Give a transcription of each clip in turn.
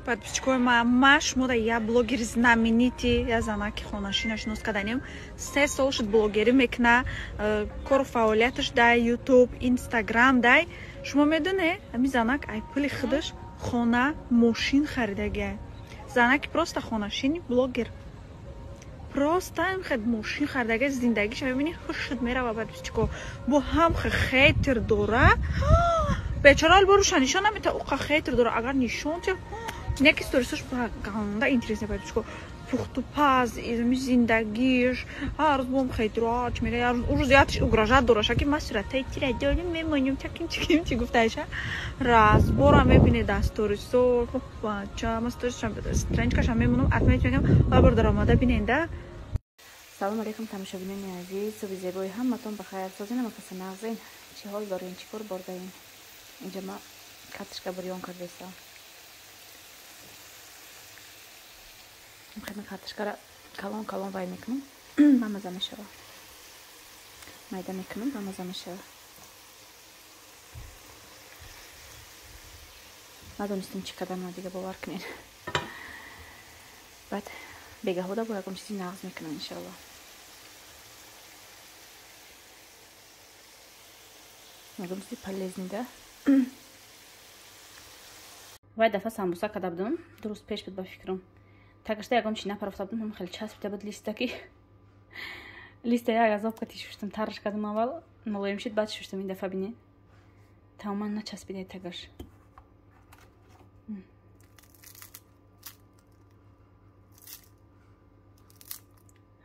подписчикои ма шумо да я блогери знаменити я занаки хонашина шинос каданем 3 сол шуд блогери мекна кору фаъолияташ дар ютуб инстаграм дай шумо медоне ами занак ай пули худаш хона мошин харидагия занаки просто хонашини блогер просто хад мошин харидагия зиндагиш мебини хушуд мерава подписчико бо ҳам хейтер дора бечора алборуша нишон намета уқа хейтер дора агар нишон че неки сторисаш ганда интересне подписчико пухту паз изми зиндагиш ҳар бом хейтроч мера яр уж зиятиш угрожат дорашаки масуратай тира дорим мемоним чаким чиким чи гуфтаиша раз бора мебине да сторисо бача ма сторисшам страничкашам мемонам атмаит мегам албор даромада биненда. салом алейкум тамошобинони азиз суби зебои ҳаматон бахайр созина мафаса нағзин чӣ ҳол дорин чӣ кор бордаин инҷа ма картишка бурён кардесам خدمت کارتشکارا کلان وای میکنم با مزه میشه میده میکنم با مزه میشه ندونستم چی کدام دیگه باور کنین بعد بگه هودا برای چیزی نقض میکنم انشالله ندونستی پلیزنیده وای دفعه سامبوسا کده بودم درست پیش بود با فکرم تاگشته ягом чи нафарафта будам ҳам хеле часпида буд листаки листа як азоб кати шуштам тарш кардам аввал мулоим шид баъд шуштам ин дафъа бинед тамоман начаспида тагаш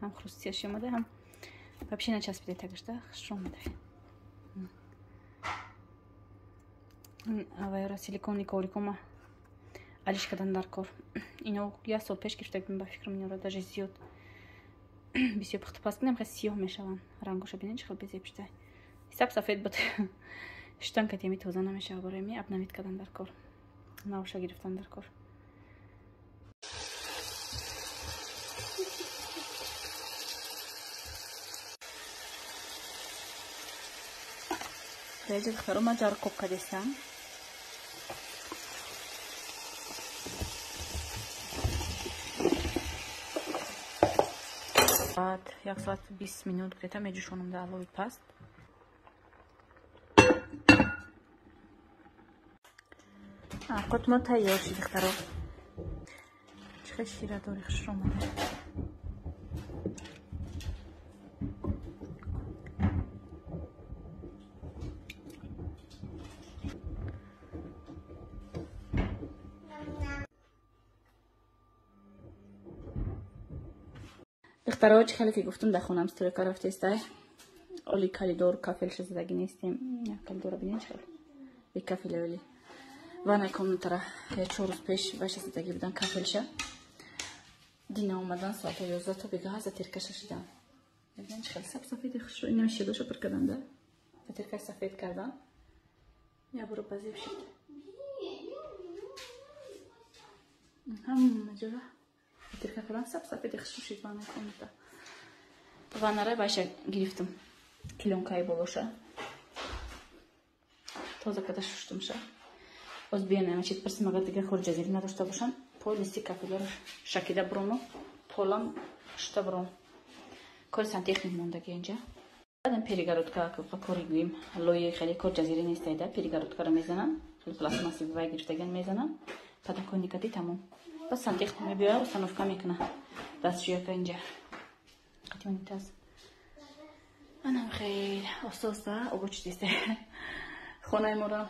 ҳам хрустияш омада ҳам вообще начаспида тагашда хуш омада авайра силикони корикома алиш кадан дар кор ино я сол пеш гирифта будем ба фикрам меорад даже зиёд бисёр пухтупаз кунем хас сиёҳ мешаванд рангоша бинед чӣ хел безеб шуда ҳисаб сафед буд штан катеми тоза намешава барои ми абнавид кадан дар кор навша гирифтан дар кор реҷа духтаро ма ҷаро коб кадестам بعد 1 ساعت 20 минут где-то меджушонам да алои паст котмо тайёр шид духтаро чӣ хел шира дори хушро омада دخترها چه خیلی که گفتم در خونم ستورکا رفته استه اولی کلیدور کافلش زدگی نیستیم یا کلیدور بینید چه بی کافله ولی و نکنم ترا 4 روز پیش باشه زدگی بودن کافلشه دینا اومدن ساعت 11 تا بگه هست ترکش شدن ببین چه خیلی سفید خوش رو اینم شیدوشو پر کردن ده ترکش سفید کردن یا برو بازیب شد هم مجرد ترکه کردن سفید خوش شد و نکنم تا و نره باشه گرفتم کلونکای بولوشه تازه کده ششتم شه باز بیانم چیت پرسیم اگر دیگه خور جزیره نداشته باشن پول لیستی کافیلر شکیده برونو پولم شته برون کار سنتیخ میموندگی اینجا بعدم پیریگارودکا که کاری گویم لوی خیلی کار جزیره نیست ایده پیریگارودکا رو میزنن خیلی پلاستماسی وای گرفتگان میزنن پدکونی کدی تمام بس سنتیخ میبیاره و سنوفکا میکنه دستشویه که اینجا قطعی تاز منم خیلی اساسا او چی دیسته خونه ما رو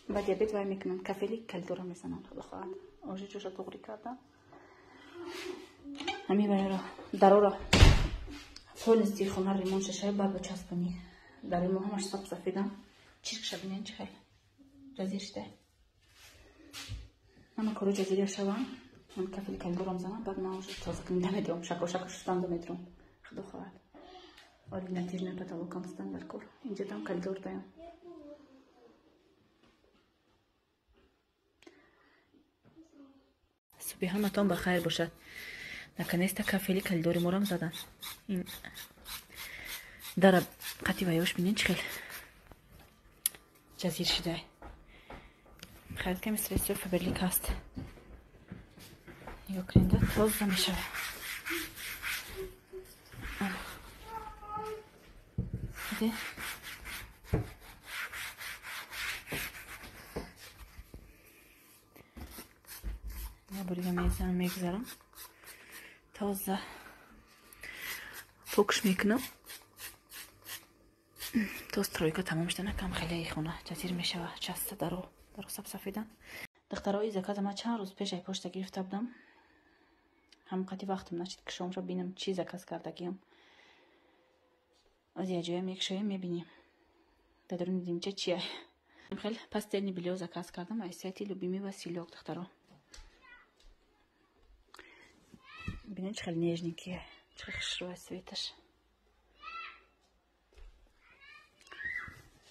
بعد دیابت وای میکنن کافلی کلدورا میزنن خدا خواهد آجی جوشا تغری کردم همین وای را درورا پولستی خونه ریمون ششه بعد بچسبونی در ریمون همش صاف سفیدم چیرک شبینین چه خیلی جزیر شده من کارو جزیره شوم من کافلی کلدورا میزنم بعد من آجی تازه کنیم نمیدونم شکل شستم دمیدونم خدا خواهد Orientativny patologom standardków. Idzie tam kalidur dają. Sobie همتون بخیر باشد. наконец-то кафели калидори морам задан. این در قطعی ویاش بینین چه خیلی جزیر شده. خیلی کمی استرسی و فبرلیک هست. نگاه کنید تازه میشه. دیدی؟ یا بریگه میگذارم تازه پوکش میکنم تا استرویکا تمام شده نکم خیلی خونه جزیر میشه و چسته درو سفیدن. دخترای زکات ما چند روز پیش ای پشت گرفته بودم. هم قطعی وقتم نشد که شما را بینم چی زکات کردگیم. از یه جایی میکشیم میبینیم درون دیدیم چیه. خیلی پاستل بلیو زکات کردم و سایتی لوبیمی و سیلوک دخترا. ببینید خیلی نیجنیکیه. چه خوشروه سویتش.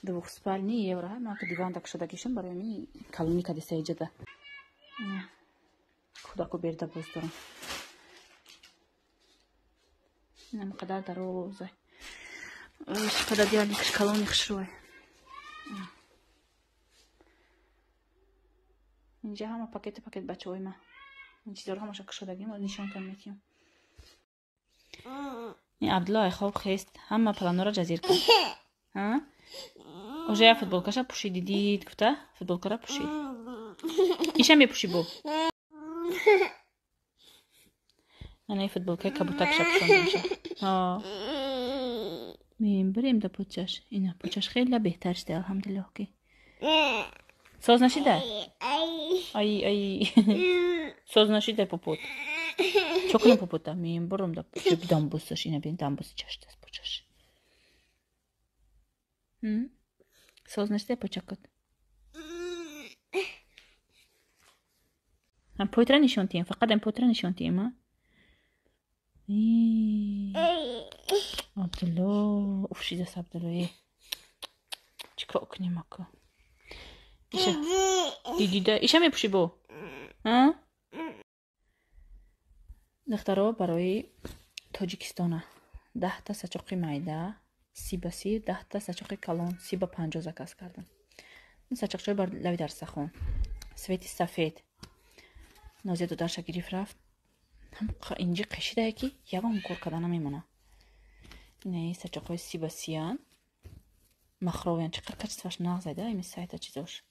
دو خسپال نیه برای ما که دیوان دک شده گیشم برای می کلونی کدی سیجده. خدا کو برده باز دارم. نم قدر دروزه. قدر دیاری کش کلونی خوشروه. اینجا همه پاکت بچه‌های ما. این چیزا رو همش کشیدگیم و نشون تام میتیم. این عبدالله خواب خیست همه پلانو را جزیر کن. ها؟ اوجه فوتبال کشا پوشیدی دید گفته فوتبال کرا پوشید. ایشم میپوشی بو. انا فوتبال که کبوتر کشا پوشیده میشه. ها. میم بریم دا پوچش. اینا پوچش خیلی بهتر شده الحمدلله که. ساز نشیده؟ ای ساز نشیده پوپوت. چوکنم پوپوتا میم برم دا پوچ دامبوسش اینا بین دامبوسی چشته پوچش. ساز نشیده پوچکت. هم پویتر نشون تیم فقط هم پویتر نشون تیم ها. عبدالله افشیده عبدالله چیکار کنیم اکا ایشه دیده ایشه میپوشی بو ها دخترها برای تاجیکستانه 10 تا سچاقی میده 30 10 تا سچاقی کلان 50 زکاس کردم. این سچاقچای بر لوی در سخون سویتی سفید نازی دو درش گریف رفت هم اینجا قشیده یکی یوان کور کدانه میمونه. اینه سچاقای 30 هن مخرویان چقدر کچتفش نغزیده ایمی سایت چیزاش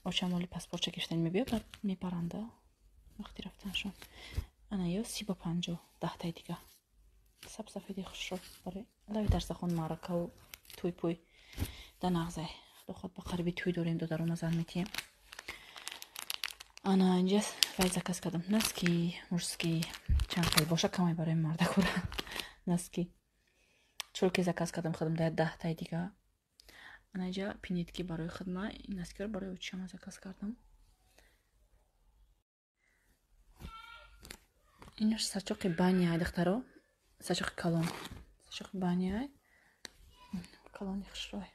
آچه مالی پسپورت چه گرفتن میبیا بعد میپرنده وقتی رفتنشون. انا یا 50 10 تای دیگه سفیدی خوش رو برای لوی در سخون معرکه و توی پوی ده نغزه دو خود با قریبی توی دوریم دو درو مزن میتیم. انا اینجا فایز زکاس کردم نسکی مرسکی چند خیلی باشه کمی برای مرده کنه نسکی چون که زکاس کردم خودم در 10 تای دیگه. انا اینجا پینیتکی برای خودم این نسکی رو برای اوچیم زکاس کردم. اینش سچاق بانیای دخترو سچاق کلون سچاق بانیای کلون خوش روی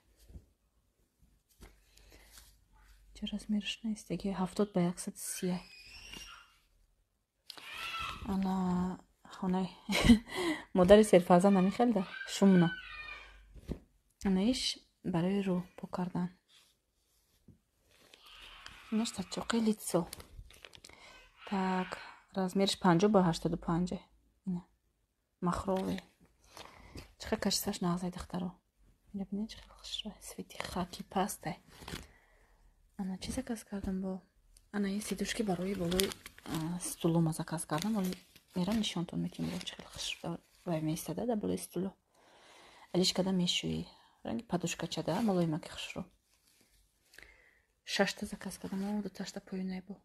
چرا میرش نیست دیگه 70 به 130. انا خونه مادر سرفازه نمیخلده شومنا انا ایش برای رو پو کردن. اینش سچاق لیتسو так размерش 50 با 85 اینه مخروبه چقدر کشتش نغزه دخترو اینه بینه چقدر خوش روی سویتی خاکی پسته. انا چی زکاس کردم با انا یه سیدوشکی برای بالای ستولو زکاس کردم ولی میرم نشونتون میتونم با چقدر خوش روی میستده در بالای ستولو الیش کدام میشوی رنگ پادوشکا چده بالای ما که خوش رو 6 تا زکاس کردم و 2 تا پایونه با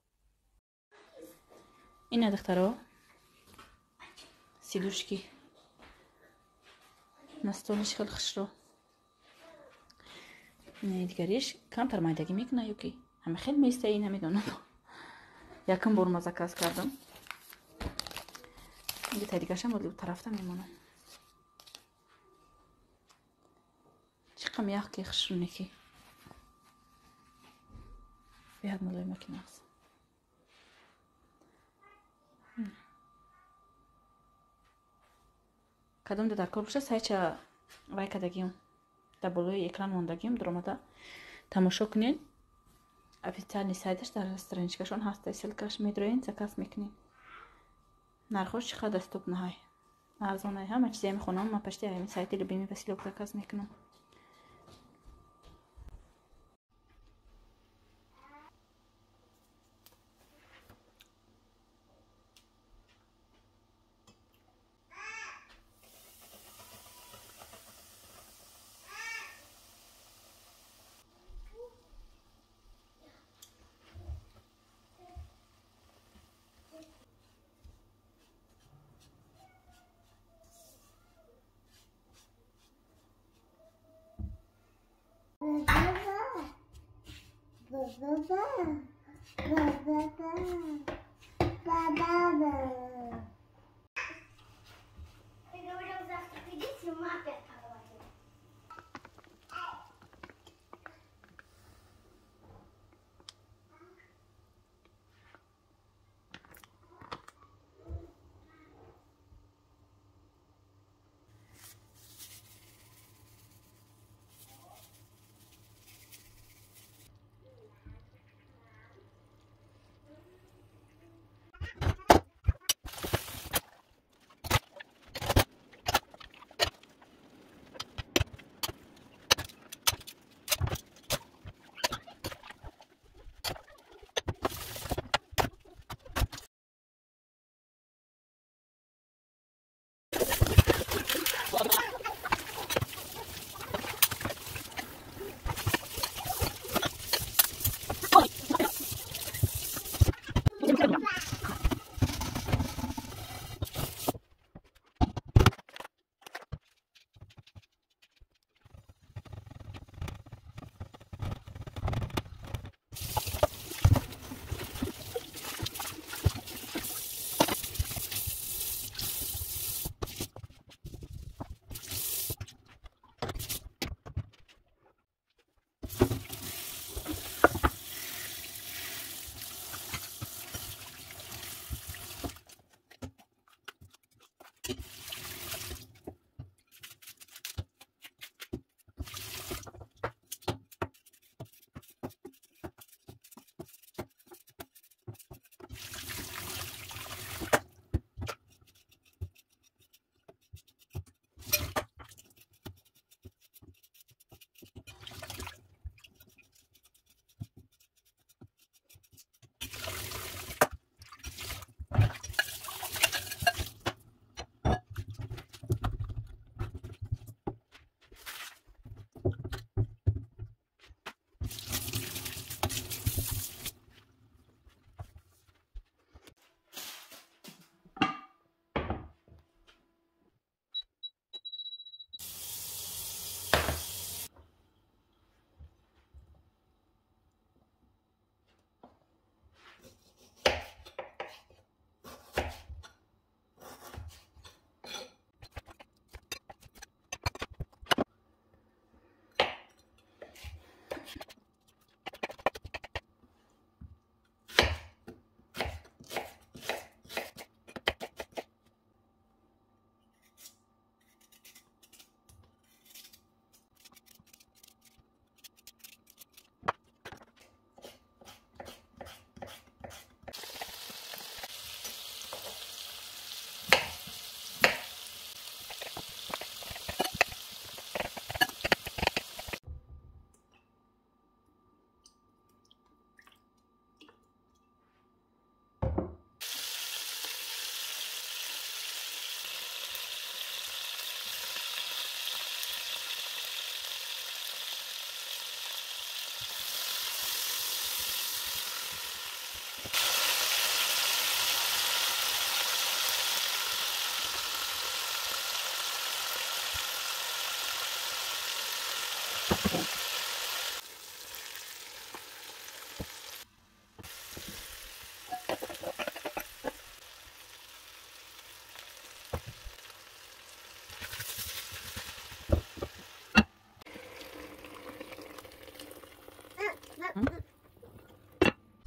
اینه دخترو سیدوشکی نستونش خیلی خوش رو اینه دیگریش کمتر مایدگی میکنه یکی همه خیلی میسته این نمیدونم یکم بار زکاس کردم اینجا تایدیگرشم ولی طرفتا میمونم چقدر یخ که خوش رو نکی بیاد ملای مکنه اصلا کدام در کار بشه سایچه وای کدگیم در بالای اکران موندگیم درامده تماشا کنین официальный сайташ дар страничкашон ҳастай, ссилкаш медроин, заказ мекунем. нархош чӣ қадр доступнаҳай, арзонаи ҳама чизе мехонам, ман пашти ҳамин сайти Любимый Василёк заказ мекунам.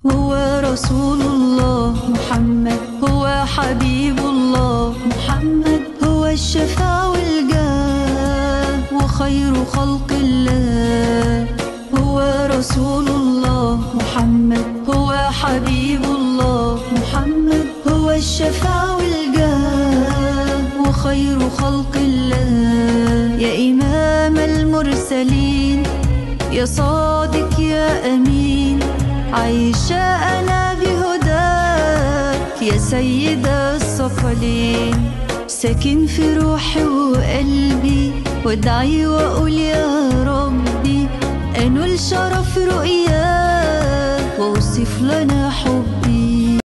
هو رسول الله محمد، هو حبيب الله محمد، هو الشفاء والجاه وخير خلق الله. هو رسول الله محمد. هو حبيب الله، محمد هو الشفاع والجاه، وخير خلق الله يا إمام المرسلين، يا صادق يا أمين، عايشة أنا بهداك يا سيد الثقلين. ساكن في روحي وقلبي، وادعي وأقول يا ربي أنول شرف رؤياك، وأوصف لنا حب